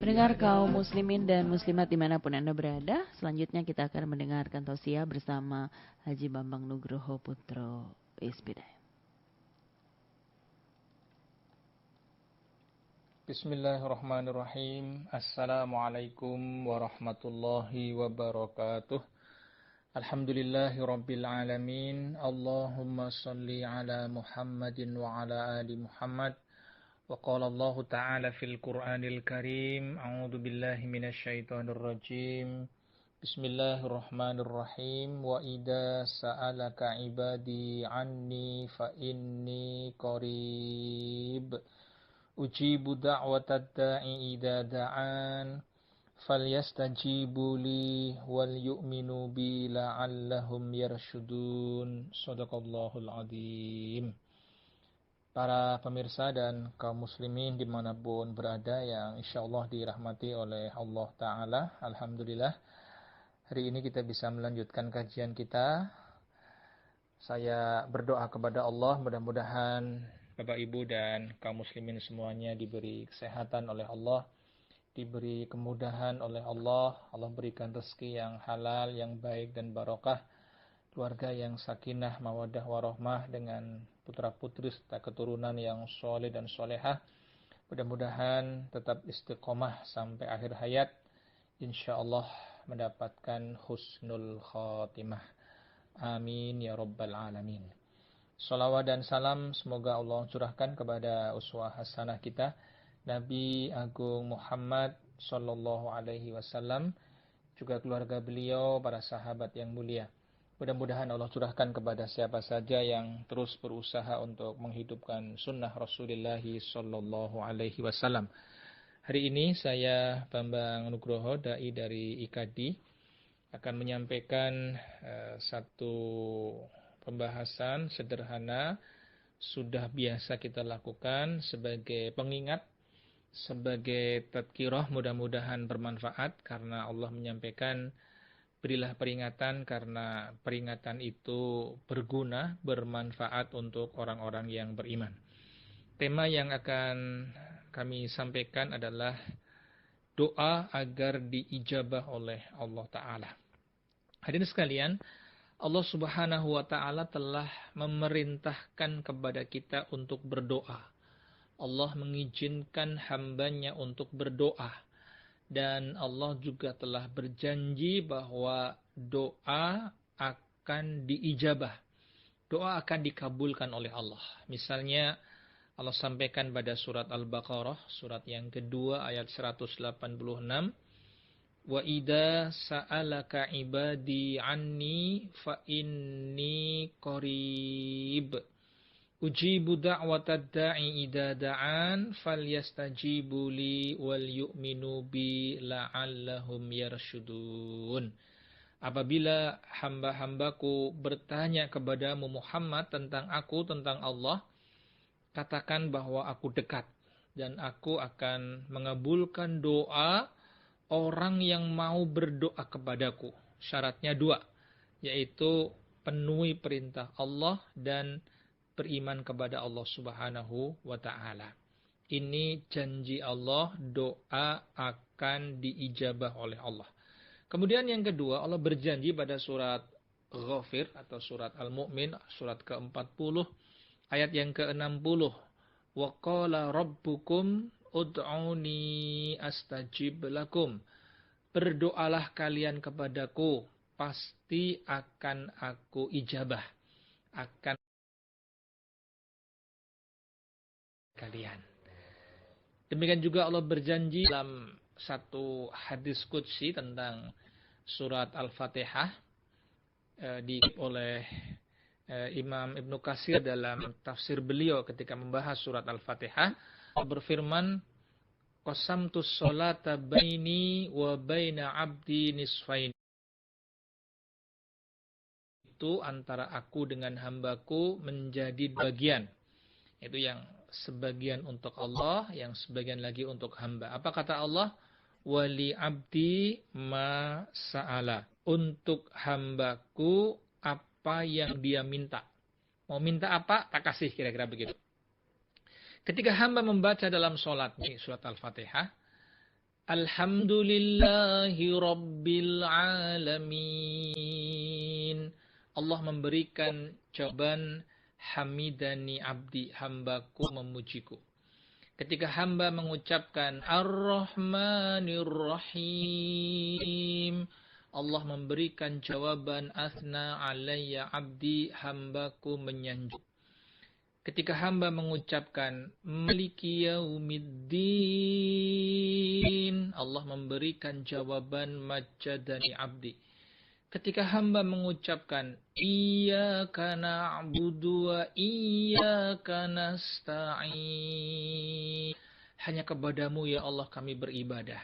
Pendengar kaum muslimin dan muslimat dimanapun Anda berada, selanjutnya kita akan mendengarkan tausiah bersama Haji Bambang Nugroho Putro SPD. Bismillahirrahmanirrahim. Assalamualaikum warahmatullahi wabarakatuh. Alhamdulillahi rabbil alamin. Allahumma salli ala Muhammadin wa ala ali Muhammad. Wa qala Allah ta'ala fil Qur'anil Karim. A'udzu billahi minasy syaithanir rajim. Bismillahirrahmanirrahim. Wa idza sa'alaka ibadi anni fa inni qarib. Ujibu da'watad da'i idza da'an. Falyastajibu li wal yu'minu bi la'allahum yarshudun. Shadaqallahul adzim. Para pemirsa dan kaum muslimin dimanapun berada yang insyaallah dirahmati oleh Allah Ta'ala. Alhamdulillah, hari ini kita bisa melanjutkan kajian kita. Saya berdoa kepada Allah, mudah-mudahan Bapak Ibu dan kaum muslimin semuanya diberi kesehatan oleh Allah, diberi kemudahan oleh Allah, Allah berikan rezeki yang halal, yang baik dan barokah, keluarga yang sakinah, mawaddah, warahmah dengan putra-putri serta keturunan yang soleh dan solehah. Mudah-mudahan tetap istiqomah sampai akhir hayat, insyaallah mendapatkan husnul khatimah. Amin ya rabbal alamin. Salawat dan salam semoga Allah curahkan kepada uswah hasanah kita, Nabi Agung Muhammad sallallahu alaihi wasallam, juga keluarga beliau, para sahabat yang mulia. Mudah-mudahan Allah curahkan kepada siapa saja yang terus berusaha untuk menghidupkan sunnah Rasulullah sallallahu alaihi wasallam. Hari ini saya Bambang Nugroho, dai dari IKD, akan menyampaikan satu pembahasan sederhana, sudah biasa kita lakukan sebagai pengingat, sebagai tadkirah, mudah-mudahan bermanfaat karena Allah menyampaikan berilah peringatan karena peringatan itu berguna, bermanfaat untuk orang-orang yang beriman. Tema yang akan kami sampaikan adalah doa agar diijabah oleh Allah Ta'ala. Hadirin sekalian, Allah Subhanahu wa Ta'ala telah memerintahkan kepada kita untuk berdoa. Allah mengizinkan hambanya untuk berdoa. Dan Allah juga telah berjanji bahwa doa akan diijabah. Doa akan dikabulkan oleh Allah. Misalnya Allah sampaikan pada surat Al-Baqarah, surat yang kedua ayat 186. Wa idza sa'alaka ibadi anni fa inni qarib. Ujibu da'watad da'i idza da'an falyastajibu li wal yu'minu bi la'allahum yarshudun. Apabila hamba-hambaku bertanya kepadamu Muhammad tentang aku, tentang Allah, katakan bahwa aku dekat dan aku akan mengabulkan doa orang yang mau berdoa kepadaku. Syaratnya dua, yaitu penuhi perintah Allah dan beriman kepada Allah Subhanahu wa Ta'ala. Ini janji Allah, doa akan diijabah oleh Allah. Kemudian yang kedua, Allah berjanji pada surat Ghafir atau surat Al-Mu'min, surat ke-40, ayat yang ke-60. Wa qala rabbukum ud'uni astajib lakum. Berdoalah kalian kepadaku, pasti akan aku ijabah. Akan kalian. Demikian juga Allah berjanji dalam satu hadis qudsi tentang surat Al-Fatihah, oleh Imam Ibnu Katsir dalam tafsir beliau ketika membahas surat Al-Fatihah, berfirman, qasamtus sholata baini wa baina abdi nisfain. Itu antara aku dengan hambaku menjadi bagian. Itu yang sebagian untuk Allah, yang sebagian lagi untuk hamba. Apa kata Allah? Wali abdi ma sa'ala. Untuk hambaku apa yang dia minta. Mau minta apa? Tak kasih, kira-kira begitu. Ketika hamba membaca dalam sholat, surat Al-Fatihah, Alhamdulillahi Rabbil Alamin. Allah memberikan jawaban hamidani abdi, hambaku memujiku. Ketika hamba mengucapkan Ar-Rahmanir Rahim, Allah memberikan jawaban asna alayya abdi, hambaku menyanjung. Ketika hamba mengucapkan Maliki Yaumiddin, Allah memberikan jawaban majadani abdi. Ketika hamba mengucapkan Iyyaka na'budu wa iyyaka nasta'in, hanya kepadamu ya Allah kami beribadah,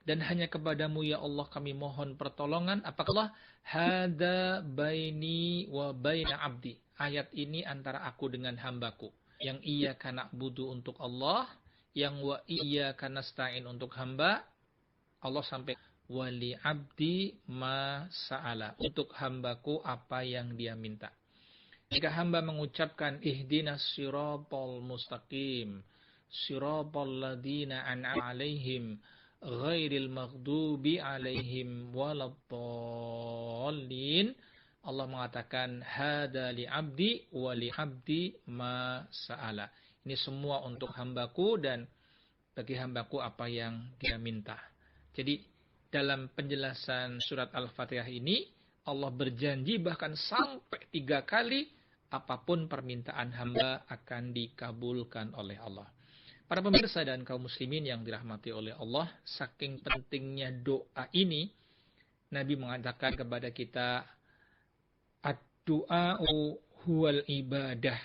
dan hanya kepadamu ya Allah kami mohon pertolongan. Apakah hada baini wa baina abdi, ayat ini antara aku dengan hambaku. Yang iyyaka na'budu untuk Allah, yang wa iyyaka nasta'in untuk hamba. Allah sampai wali abdi ma sa'ala, untuk hambaku apa yang dia minta. Jika hamba mengucapkan ihdinas siratal mustaqim, siratal ladina an'amta 'alaihim ghairil maghdubi 'alaihim waladdallin, Allah mengatakan hada li abdi wa li abdi ma sa'ala. Ini semua untuk hambaku dan bagi hambaku apa yang dia minta. Jadi dalam penjelasan surat Al-Fatihah ini, Allah berjanji bahkan sampai 3 kali, apapun permintaan hamba akan dikabulkan oleh Allah. Para pemirsa dan kaum muslimin yang dirahmati oleh Allah, saking pentingnya doa ini, Nabi mengatakan kepada kita, ad-du'a'u huwal ibadah.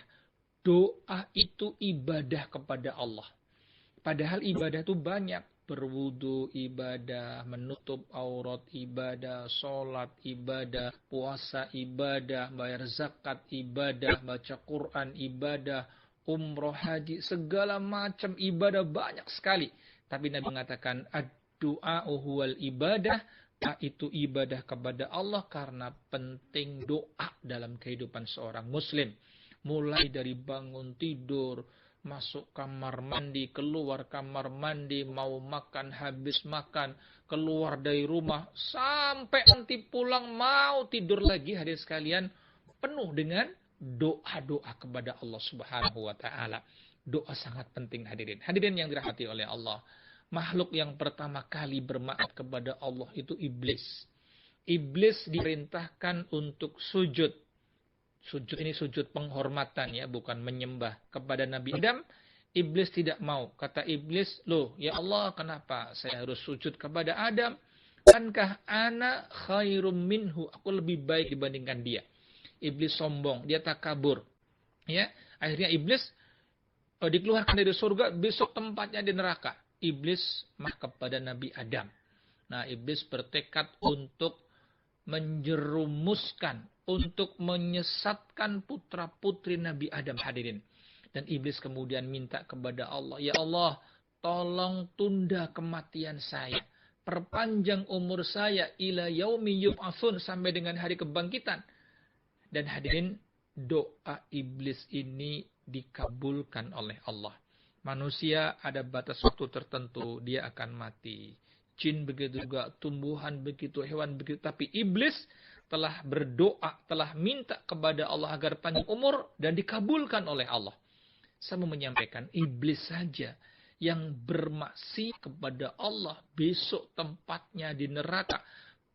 Doa itu ibadah kepada Allah. Padahal ibadah itu banyak. Berwudu ibadah, menutup aurat ibadah, sholat ibadah, puasa ibadah, bayar zakat ibadah, baca Quran ibadah, umroh haji, segala macam ibadah banyak sekali. Tapi Nabi mengatakan ad-du'a huwal ibadah, itu ibadah kepada Allah karena penting doa dalam kehidupan seorang muslim. Mulai dari bangun tidur, masuk kamar mandi, keluar kamar mandi, mau makan, habis makan, keluar dari rumah, sampai nanti pulang mau tidur lagi, hadirin sekalian, penuh dengan doa-doa kepada Allah Subhanahu wa ta'ala. Doa sangat penting hadirin. Hadirin yang dirahmati oleh Allah. Makhluk yang pertama kali bermaaf kepada Allah itu iblis. Iblis diperintahkan untuk sujud. Sujud ini sujud penghormatan ya, bukan menyembah kepada Nabi Adam. Iblis tidak mau. Kata iblis, loh ya Allah, kenapa saya harus sujud kepada Adam? Bukankah ana khairum minhu, aku lebih baik dibandingkan dia. Iblis sombong, dia takabur. Ya, akhirnya iblis dikeluarkan dari surga, besok tempatnya di neraka. Iblis marah kepada Nabi Adam. Nah, iblis bertekad untuk menjerumuskan, untuk menyesatkan putra-putri Nabi Adam hadirin. Dan iblis kemudian minta kepada Allah, ya Allah, tolong tunda kematian saya. Perpanjang umur saya ila yaumi yub'atsun, sampai dengan hari kebangkitan. Dan hadirin, doa iblis ini dikabulkan oleh Allah. Manusia ada batas waktu tertentu, dia akan mati. Jin begitu juga, tumbuhan begitu, hewan begitu. Tapi iblis telah berdoa, telah minta kepada Allah agar panjang umur dan dikabulkan oleh Allah. Saya mau menyampaikan, iblis saja yang bermaksiat kepada Allah, besok tempatnya di neraka,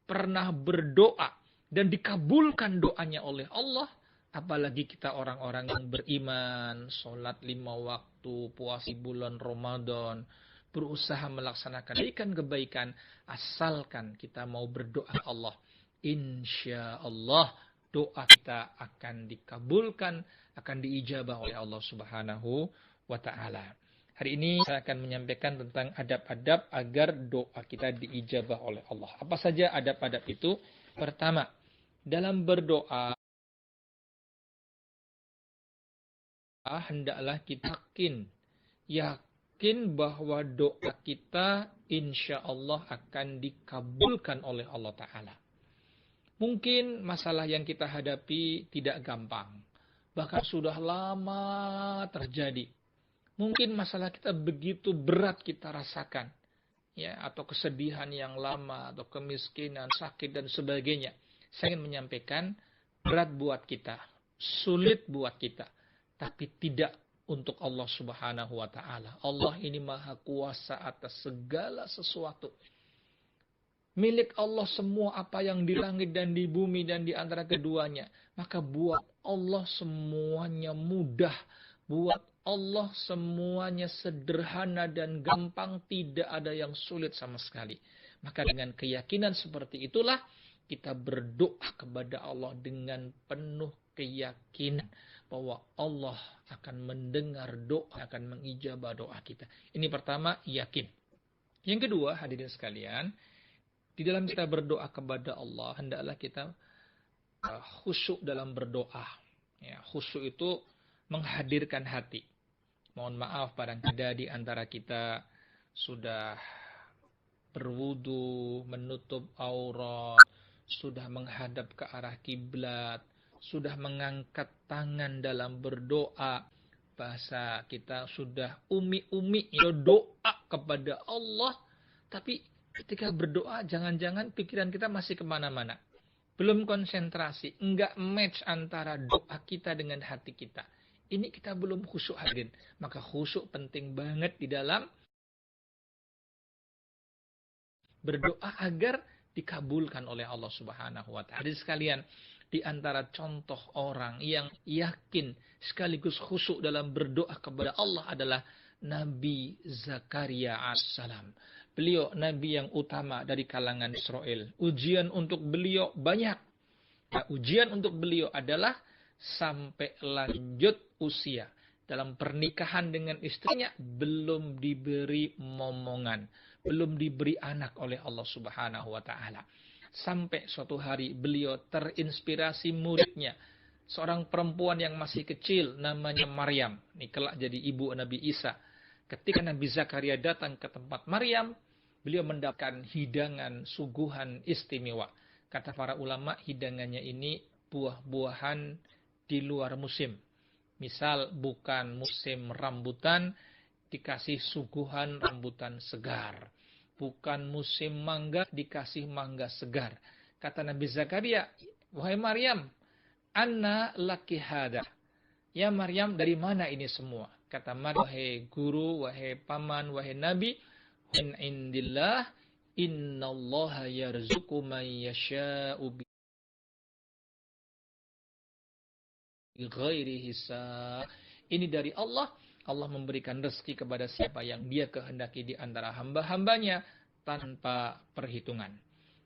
pernah berdoa dan dikabulkan doanya oleh Allah. Apalagi kita orang-orang yang beriman, sholat 5 waktu, puasa bulan Ramadan, berusaha melaksanakan kebaikan, asalkan kita mau berdoa Allah. Insya Allah doa kita akan dikabulkan, akan diijabah oleh Allah Subhanahu wa ta'ala. Hari ini saya akan menyampaikan tentang adab-adab agar doa kita diijabah oleh Allah. Apa saja adab-adab itu? Pertama, dalam berdoa, hendaklah kita yakin bahwa doa kita insya Allah akan dikabulkan oleh Allah Ta'ala. Mungkin masalah yang kita hadapi tidak gampang, bahkan sudah lama terjadi. Mungkin masalah kita begitu berat kita rasakan. ya, atau kesedihan yang lama, atau kemiskinan, sakit dan sebagainya. Saya ingin menyampaikan, berat buat kita, sulit buat kita, tapi tidak untuk Allah Subhanahu wa taala. Allah ini maha kuasa atas segala sesuatu. Milik Allah semua apa yang di langit dan di bumi dan di antara keduanya. Maka buat Allah semuanya mudah. Buat Allah semuanya sederhana dan gampang. Tidak ada yang sulit sama sekali. Maka dengan keyakinan seperti itulah kita berdoa kepada Allah dengan penuh keyakinan bahwa Allah akan mendengar doa, akan mengijabah doa kita. Ini pertama, yakin. Yang kedua, hadirin sekalian, di dalam kita berdoa kepada Allah, hendaklah kita khusyuk dalam berdoa. Ya, khusyuk itu menghadirkan hati. Mohon maaf, barangkali di antara kita sudah berwudu, menutup aurat, sudah menghadap ke arah kiblat, sudah mengangkat tangan dalam berdoa. Bahasa kita sudah umi-umi doa kepada Allah, tapi ketika berdoa, jangan-jangan pikiran kita masih kemana-mana. Belum konsentrasi. Enggak match antara doa kita dengan hati kita. Ini kita belum khusyuk, hadirin. Maka khusyuk penting banget di dalam berdoa agar dikabulkan oleh Allah Subhanahu wa taala. Jadi sekalian, di antara contoh orang yang yakin sekaligus khusyuk dalam berdoa kepada Allah adalah Nabi Zakaria as-salam. Beliau nabi yang utama dari kalangan Israel. Ujian untuk beliau banyak. Nah, ujian untuk beliau adalah sampai lanjut usia. Dalam pernikahan dengan istrinya belum diberi momongan. Belum diberi anak oleh Allah Subhanahu wa taala. Sampai suatu hari beliau terinspirasi muridnya. Seorang perempuan yang masih kecil namanya Maryam. Ini kelak jadi ibu Nabi Isa. Ketika Nabi Zakaria datang ke tempat Maryam, beliau mendapatkan hidangan suguhan istimewa. Kata para ulama, hidangannya ini buah-buahan di luar musim. Misal bukan musim rambutan, dikasih suguhan rambutan segar. Bukan musim mangga, dikasih mangga segar. Kata Nabi Zakaria, wahai Maryam, anna laki hada. Ya Maryam, dari mana ini semua? Kata Maryam, wahai guru, wahai paman, wahai nabi, min indillah, innallaha yarzuqu man yasha'u bighairi hisab. Ini dari Allah. Allah memberikan rezeki kepada siapa yang dia kehendaki di antara hamba-hambanya tanpa perhitungan.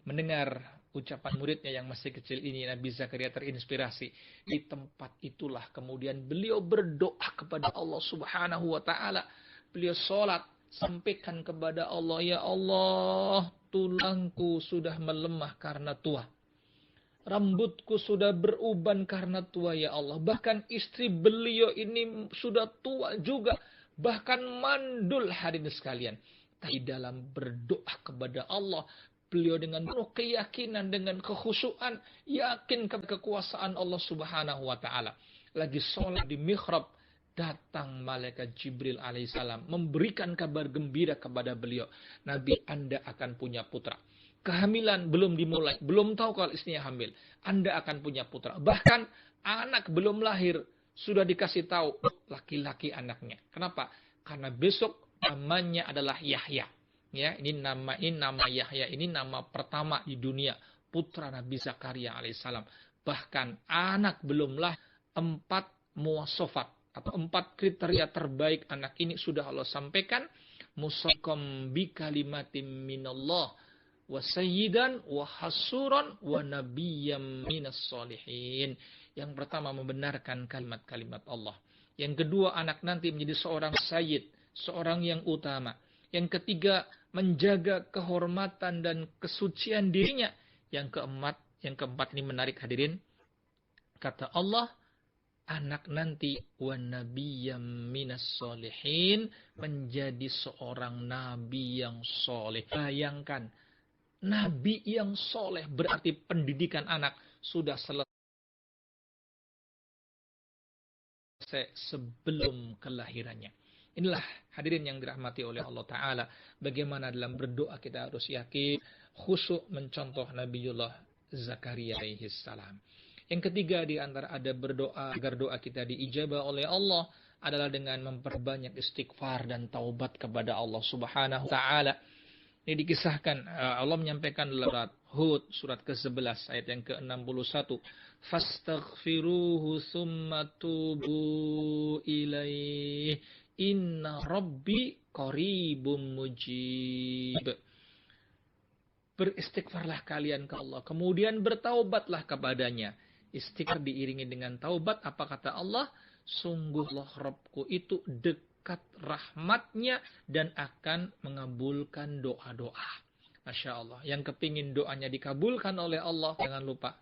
Mendengar ucapan muridnya yang masih kecil ini, Nabi Zakaria terinspirasi. Di tempat itulah kemudian beliau berdoa kepada Allah Subhanahu wa taala. Beliau sholat, sampaikan kepada Allah, ya Allah, tulangku sudah melemah karena tua. Rambutku sudah beruban karena tua, ya Allah. Bahkan istri beliau ini sudah tua juga. Bahkan mandul, hadirin sekalian. Tapi dalam berdoa kepada Allah, beliau dengan penuh keyakinan, dengan kekhusyuan, yakin kepada kekuasaan Allah Subhanahu wa taala. Lagi sholat di mihrab, datang malaikat Jibril alaihissalam memberikan kabar gembira kepada beliau. Nabi, Anda akan punya putra. Kehamilan belum dimulai, belum tahu kalau istrinya hamil. Anda akan punya putra. Bahkan anak belum lahir, sudah dikasih tahu laki-laki anaknya. Kenapa? Karena besok namanya adalah Yahya. Ya, ini nama Yahya, ini nama pertama di dunia, putra Nabi Zakaria alaihissalam. Bahkan anak belum lahir, 4 muwasofat atau 4 kriteria terbaik anak ini sudah Allah sampaikan. Musaqqam bi kalimatin minallah wa sayyidan wa hasuran wa nabiyyam minas solihin. Yang pertama membenarkan kalimat-kalimat Allah. Yang kedua, anak nanti menjadi seorang sayyid, seorang yang utama. Yang ketiga, menjaga kehormatan dan kesucian dirinya. Yang keempat ini menarik, hadirin. Kata Allah, anak nanti wa nabiyyam minas solihin, menjadi seorang nabi yang soleh. Bayangkan, nabi yang soleh berarti pendidikan anak sudah selesai sebelum kelahirannya. Inilah hadirin yang dirahmati oleh Allah Ta'ala. Bagaimana dalam berdoa kita harus yakin, khusyuk mencontoh Nabiullah Zakaria alaihi salam. Yang ketiga di antara ada berdoa agar doa kita diijabah oleh Allah adalah dengan memperbanyak istighfar dan taubat kepada Allah Subhanahu wa Ta'ala. Ini dikisahkan Allah menyampaikan dalam surat Hud surat ke-11 ayat yang ke-61. Fastaghfiruhu summa tubu ilaih inna rabbi qaribum mujib. Beristighfarlah kalian ke Allah, kemudian bertaubatlah kepadanya. Istighfar diiringi dengan taubat, apa kata Allah? Sungguhlah Rabbku itu dekat rahmatnya dan akan mengabulkan doa-doa. Masya Allah. Yang kepingin doanya dikabulkan oleh Allah, jangan lupa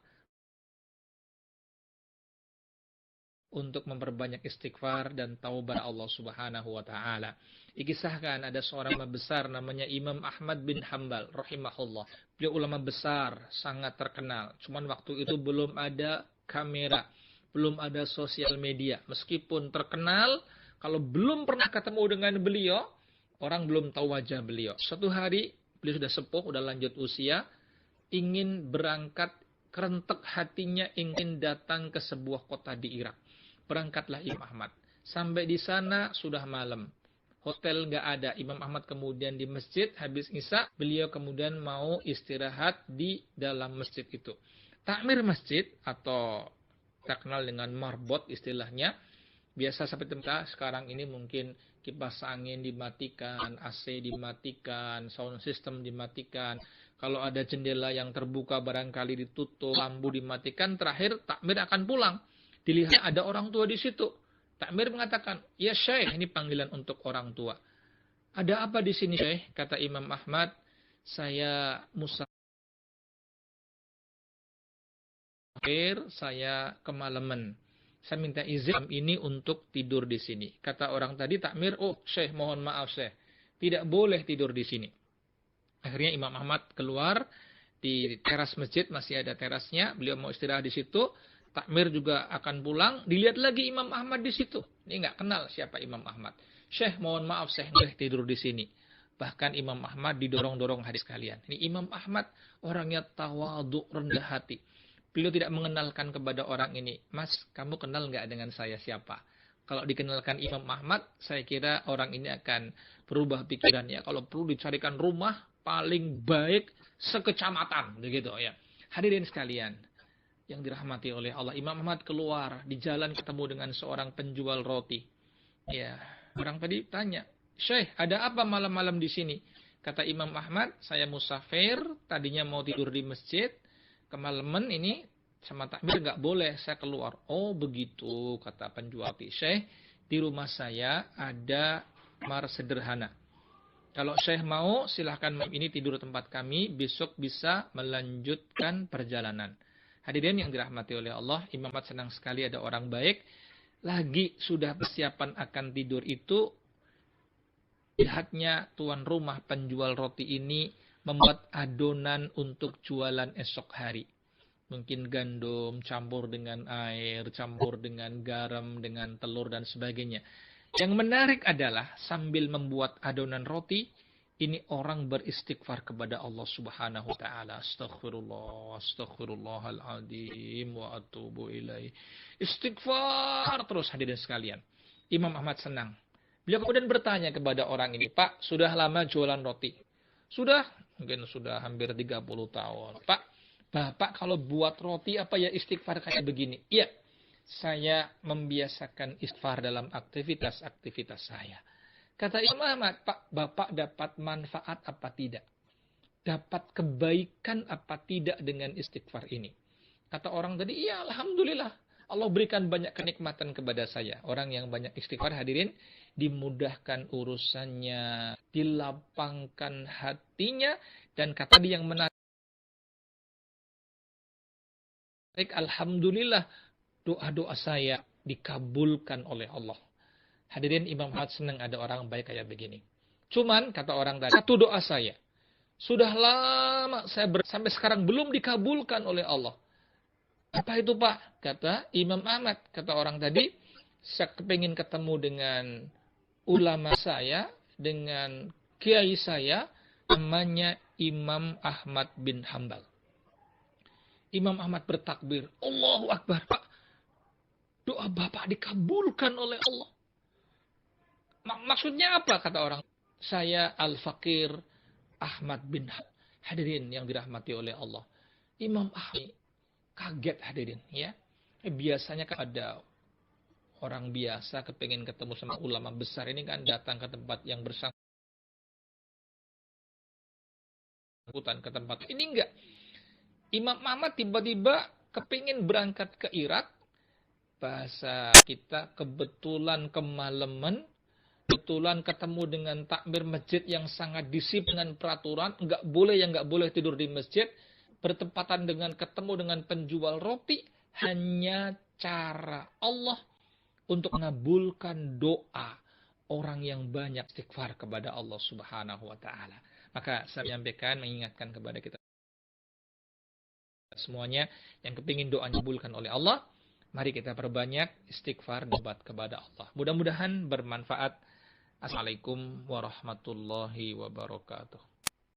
untuk memperbanyak istighfar dan taubat Allah Subhanahu wa Ta'ala. Dikisahkan ada seorang ulama besar namanya Imam Ahmad bin Hanbal rahimahullah. Beliau ulama besar, sangat terkenal. Cuman waktu itu belum ada kamera, belum ada sosial media. Meskipun terkenal, kalau belum pernah ketemu dengan beliau, orang belum tahu wajah beliau. Suatu hari, beliau sudah sepuh, sudah lanjut usia, ingin berangkat, kerentek hatinya ingin datang ke sebuah kota di Irak. Berangkatlah Imam Ahmad. Sampai di sana sudah malam. Hotel nggak ada. Imam Ahmad kemudian di masjid, habis isya, beliau kemudian mau istirahat di dalam masjid itu. Takmir masjid atau terkenal dengan marbot istilahnya. Biasa seperti sekarang ini mungkin kipas angin dimatikan, AC dimatikan, sound system dimatikan. Kalau ada jendela yang terbuka barangkali ditutup, lampu dimatikan, terakhir takmir akan pulang. Dilihat ada orang tua di situ. Takmir mengatakan, ya Syekh, ini panggilan untuk orang tua. Ada apa di sini Syekh? Kata Imam Ahmad, saya musafir, saya kemalaman. Saya minta izin ini untuk tidur di sini. Kata orang tadi, takmir, oh Syekh, mohon maaf Syekh. Tidak boleh tidur di sini. Akhirnya Imam Ahmad keluar di teras masjid, masih ada terasnya. Beliau mau istirahat di situ. Takmir juga akan pulang. Dilihat lagi Imam Ahmad di situ. Ini nggak kenal siapa Imam Ahmad. Syekh, mohon maaf, Syekh boleh tidur di sini. Bahkan Imam Ahmad didorong-dorong hadis kalian. Ini Imam Ahmad orangnya tawadhu, rendah hati. Beliau tidak mengenalkan kepada orang ini. Mas, kamu kenal nggak dengan saya siapa? Kalau dikenalkan Imam Ahmad, saya kira orang ini akan berubah pikirannya. Kalau perlu dicarikan rumah paling baik sekecamatan, begitu ya. Hadirin sekalian yang dirahmati oleh Allah, Imam Ahmad keluar di jalan ketemu dengan seorang penjual roti. Ya, orang tadi tanya, Syekh, ada apa malam-malam di sini? Kata Imam Ahmad, saya musafir, tadinya mau tidur di masjid, kemalaman ini sama takmir nggak boleh, saya keluar. Oh begitu, kata penjual roti. Syekh, di rumah saya ada kamar sederhana. Kalau Syekh mau, silahkan malam ini tidur tempat kami, besok bisa melanjutkan perjalanan. Hadirin yang dirahmati oleh Allah, Imam Ahmad senang sekali ada orang baik. Lagi sudah persiapan akan tidur itu, lihatnya tuan rumah penjual roti ini membuat adonan untuk jualan esok hari. Mungkin gandum, campur dengan air, campur dengan garam, dengan telur dan sebagainya. Yang menarik adalah sambil membuat adonan roti, ini orang beristighfar kepada Allah Subhanahu wa Ta'ala. Astaghfirullah, astaghfirullahaladzim, wa atubu ilaih. Istighfar terus hadirin sekalian. Imam Ahmad senang. Beliau kemudian bertanya kepada orang ini, Pak, sudah lama jualan roti? Sudah, mungkin sudah hampir 30 tahun. Pak, Bapak kalau buat roti apa ya istighfar kayak begini? Iya, saya membiasakan istighfar dalam aktivitas-aktivitas saya. Kata Imam Ahmad, Pak, Bapak dapat manfaat apa tidak? Dapat kebaikan apa tidak dengan istighfar ini? Kata orang tadi, iya Alhamdulillah. Allah berikan banyak kenikmatan kepada saya. Orang yang banyak istighfar hadirin, dimudahkan urusannya, dilapangkan hatinya, dan kata dia yang menarik, Alhamdulillah, doa-doa saya dikabulkan oleh Allah. Hadirin, Imam Ahmad senang ada orang baik kayak begini. Cuman, kata orang tadi, satu doa saya. Sudah lama saya sampai sekarang belum dikabulkan oleh Allah. Apa itu Pak? Kata Imam Ahmad. Kata orang tadi, saya kepingin ketemu dengan ulama saya, dengan kiai saya, namanya Imam Ahmad bin Hambal. Imam Ahmad bertakbir, Allahu Akbar, Pak. Doa Bapak dikabulkan oleh Allah. Maksudnya apa, kata orang? Saya Al-Fakir Ahmad bin Hambal. Hadirin yang dirahmati oleh Allah. Imam Ahmad kaget, hadirin, ya. Biasanya kan ada orang biasa kepengen ketemu sama ulama besar ini kan datang ke tempat yang bersangkutan, ke tempat ini enggak. Imam Ahmad tiba-tiba kepingin berangkat ke Irak. Bahasa kita kebetulan kemalaman, kebetulan ketemu dengan takmir masjid yang sangat disiplin dengan peraturan, enggak boleh tidur di masjid, bertepatan dengan ketemu dengan penjual roti, hanya cara Allah untuk mengabulkan doa orang yang banyak istighfar kepada Allah Subhanahu wa taala. Maka saya mengingatkan kepada kita semuanya yang kepingin doanya dikabulkan oleh Allah, mari kita perbanyak istighfar dan tobat kepada Allah. Mudah-mudahan bermanfaat. Assalamualaikum warahmatullahi wabarakatuh.